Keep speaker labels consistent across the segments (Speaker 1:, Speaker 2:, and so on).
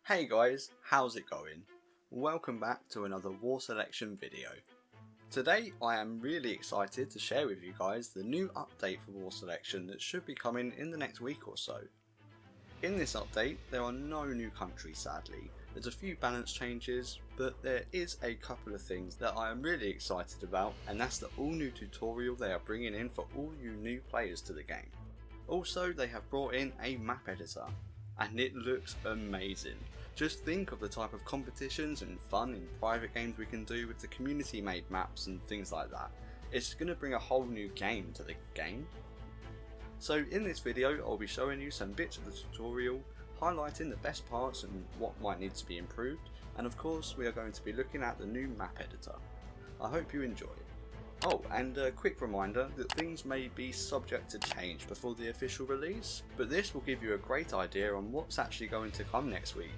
Speaker 1: Hey guys, how's it going? Welcome back to another war selection video. Today I am really excited to share with you guys the new update for war selection that should be coming in the next week or so. In this update there are no new countries sadly, there's a few balance changes, but there is a couple of things that I am really excited about, and that's the all new tutorial they are bringing in for all you new players to the game. Also they have brought in a map editor, and it looks amazing. Just think of the type of competitions and fun in private games we can do with the community made maps and things like that. It's going to bring a whole new game to the game. So in this video I'll be showing you some bits of the tutorial, highlighting the best parts and what might need to be improved, and of course we are going to be looking at the new map editor. I hope you enjoy. Oh, and a quick reminder that things may be subject to change before the official release, but this will give you a great idea on what's actually going to come next week.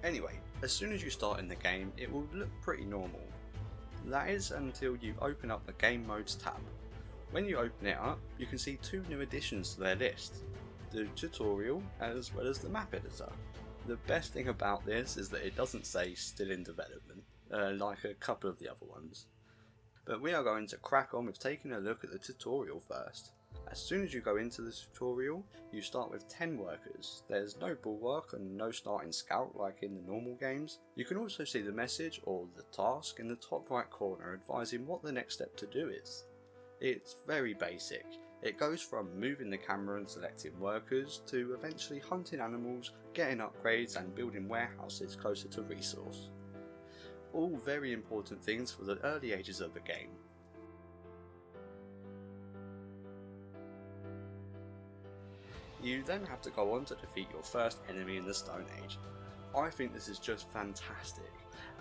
Speaker 1: Anyway, as soon as you start in the game it will look pretty normal. That is until you open up the Game Modes tab. When you open it up you can see two new additions to their list, the tutorial as well as the map editor. The best thing about this is that it doesn't say still in development, like a couple of the other ones. But we are going to crack on with taking a look at the tutorial first. As soon as you go into the tutorial, you start with 10 workers. There's no bulwark and no starting scout like in the normal games. You can also see the message or the task in the top right corner advising what the next step to do is. It's very basic. It goes from moving the camera and selecting workers to eventually hunting animals, getting upgrades and building warehouses closer to resource. All very important things for the early ages of the game. You then have to go on to defeat your first enemy in the Stone Age. I think this is just fantastic,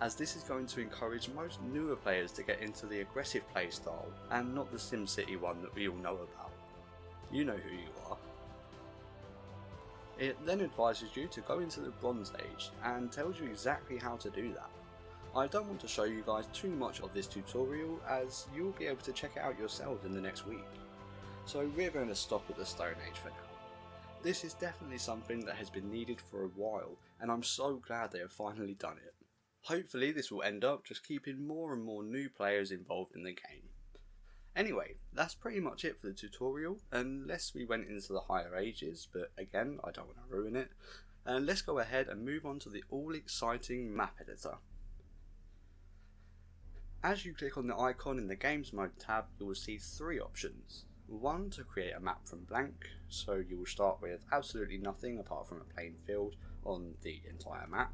Speaker 1: as this is going to encourage most newer players to get into the aggressive playstyle and not the SimCity one that we all know about. You know who you are. It then advises you to go into the Bronze Age and tells you exactly how to do that. I don't want to show you guys too much of this tutorial as you'll be able to check it out yourselves in the next week. So we're going to stop at the Stone Age for now. This is definitely something that has been needed for a while, and I'm so glad they have finally done it. Hopefully this will end up just keeping more and more new players involved in the game. Anyway, that's pretty much it for the tutorial, unless we went into the higher ages, but again I don't want to ruin it. And let's go ahead and move on to the all exciting map editor. As you click on the icon in the Games Mode tab, you will see three options. One, to create a map from blank, so you will start with absolutely nothing apart from a plain field on the entire map.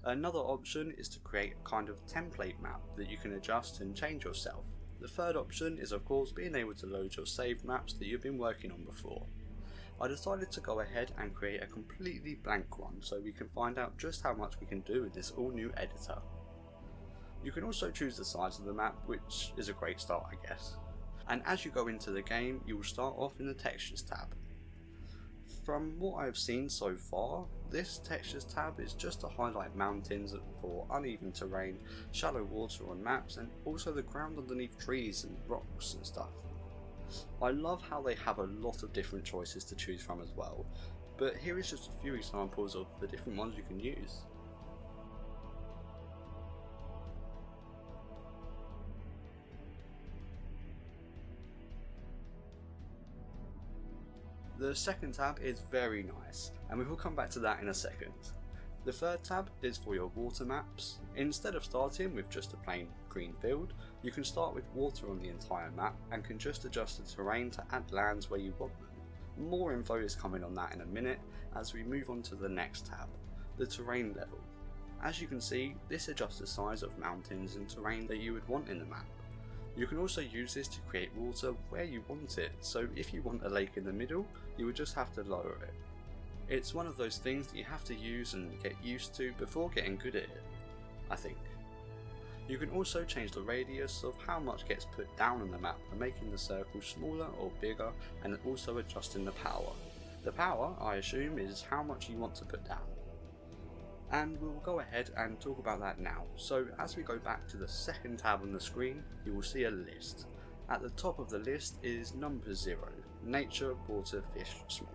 Speaker 1: Another option is to create a kind of template map that you can adjust and change yourself. The third option is of course being able to load your saved maps that you've been working on before. I decided to go ahead and create a completely blank one so we can find out just how much we can do with this all new editor. You can also choose the size of the map, which is a great start I guess. And as you go into the game, you will start off in the Textures tab. From what I have seen so far, this Textures tab is just to highlight mountains for uneven terrain, shallow water on maps, and also the ground underneath trees and rocks and stuff. I love how they have a lot of different choices to choose from as well, but here is just a few examples of the different ones you can use. The second tab is very nice, and we will come back to that in a second. The third tab is for your water maps. Instead of starting with just a plain green field, you can start with water on the entire map and can just adjust the terrain to add lands where you want them. More info is coming on that in a minute as we move on to the next tab, the terrain level. As you can see, this adjusts the size of mountains and terrain that you would want in the map. You can also use this to create water where you want it, so if you want a lake in the middle, you would just have to lower it. It's one of those things that you have to use and get used to before getting good at it, I think. You can also change the radius of how much gets put down on the map by making the circle smaller or bigger, and also adjusting the power. The power, I assume, is how much you want to put down. And we'll go ahead and talk about that now. So as we go back to the second tab on the screen, you will see a list. At the top of the list is number 0, nature, water, fish, small.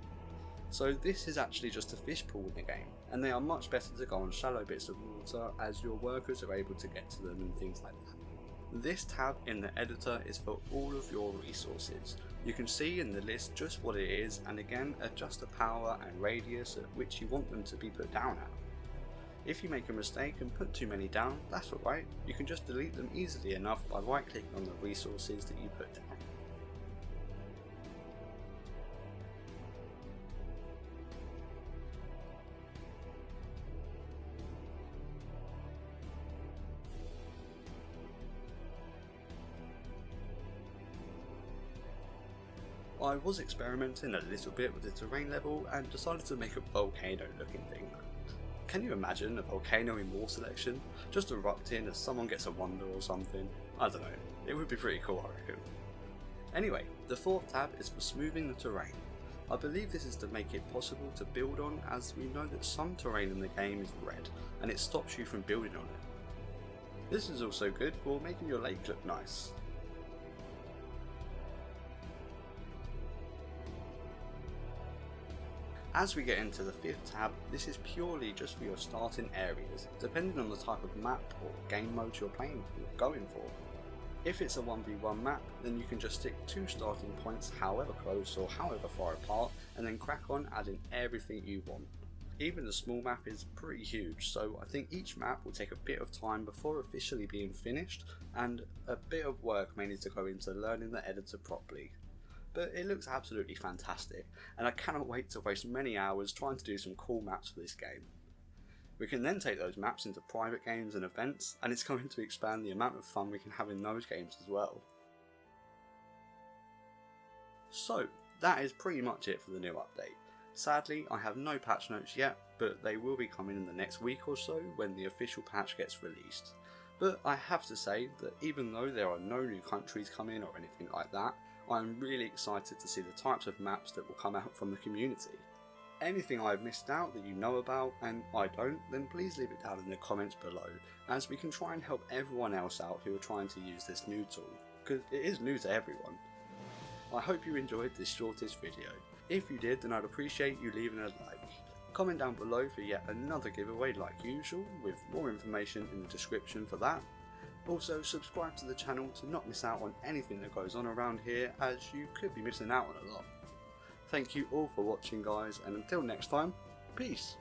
Speaker 1: So this is actually just a fish pool in the game, and they are much better to go on shallow bits of water as your workers are able to get to them and things like that. This tab in the editor is for all of your resources. You can see in the list just what it is, and again adjust the power and radius at which you want them to be put down at. If you make a mistake and put too many down, that's alright, you can just delete them easily enough by right clicking on the resources that you put down. I was experimenting a little bit with the terrain level and decided to make a volcano looking thing. Can you imagine a volcano in War Selection just erupting as someone gets a wonder or something? I don't know, it would be pretty cool I reckon. Anyway, the fourth tab is for smoothing the terrain. I believe this is to make it possible to build on, as we know that some terrain in the game is red and it stops you from building on it. This is also good for making your lake look nice. As we get into the fifth tab, this is purely just for your starting areas, depending on the type of map or game mode you're going for. If it's a 1v1 map, then you can just stick 2 starting points however close or however far apart, and then crack on adding everything you want. Even the small map is pretty huge, so I think each map will take a bit of time before officially being finished, and a bit of work may need to go into learning the editor properly. But it looks absolutely fantastic, and I cannot wait to waste many hours trying to do some cool maps for this game. We can then take those maps into private games and events, and it's going to expand the amount of fun we can have in those games as well. So that is pretty much it for the new update. Sadly, I have no patch notes yet, but they will be coming in the next week or so when the official patch gets released. But I have to say that even though there are no new countries coming or anything like that, I'm really excited to see the types of maps that will come out from the community. Anything I've missed out that you know about and I don't, then please leave it down in the comments below, as we can try and help everyone else out who are trying to use this new tool, because it is new to everyone. I hope you enjoyed this shortest video. If you did, then I'd appreciate you leaving a like. Comment down below for yet another giveaway like usual, with more information in the description for that. Also, subscribe to the channel to not miss out on anything that goes on around here, as you could be missing out on a lot. Thank you all for watching guys, and until next time, peace!